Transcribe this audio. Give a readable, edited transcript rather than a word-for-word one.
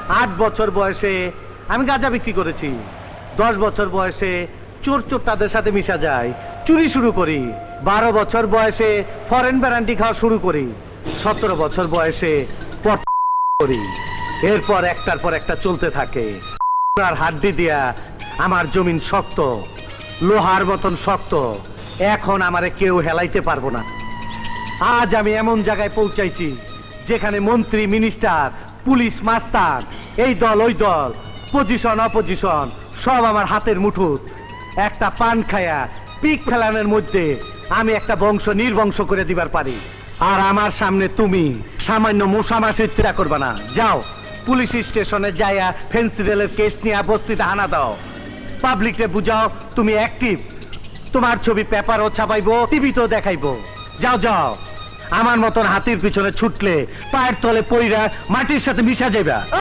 8 বছর বয়সে আমি গাঁজা বিক্রি করেছি। 10 বছর বয়সে চোর তাদের সাথে মিশা যায়, চুরি শুরু করি। 12 বছর বয়সে ফরেন ব্র্যান্ডি খাওয়া শুরু করি। 17 বছর বয়সে পট করি। এরপর একটার পর একটা চলতে থাকে। আর হাড্ডি দিয়া আমার জমিন শক্ত, লোহার মতন শক্ত। এখন আমারে কেউ হেলাইতে পারবো না। আজ আমি এমন জায়গায় পৌঁছাইছি যেখানে মন্ত্রী, মিনিস্টার, পুলিশ, মাস্টার, এই দল ওই দল, পজিশন অপোজিশন সব আমার হাতের মুঠোত। একটা পান খায়া পিক ফেলানোর মধ্যে আমি একটা বংশ নির্বংশ করে দিবার পারি। আর আমার সামনে তুমি সামান্য মশামাছির চিন্তা করবা না। যাও পুলিশ স্টেশনে যাইয়া ফেন্সিডেলের কেস নিয়ে বস্তিতে হানা দাও। পাবলিককে বুঝাও তুমি অ্যাক্টিভ। তোমার ছবি পেপারও ছাপাইবো, টিভিতেও দেখাইবো। যাও যাও, আমার মতন হাতির পিছনে ছুটলে পায়ের তলে পইরা মাটির সাথে মিশা যাইবা।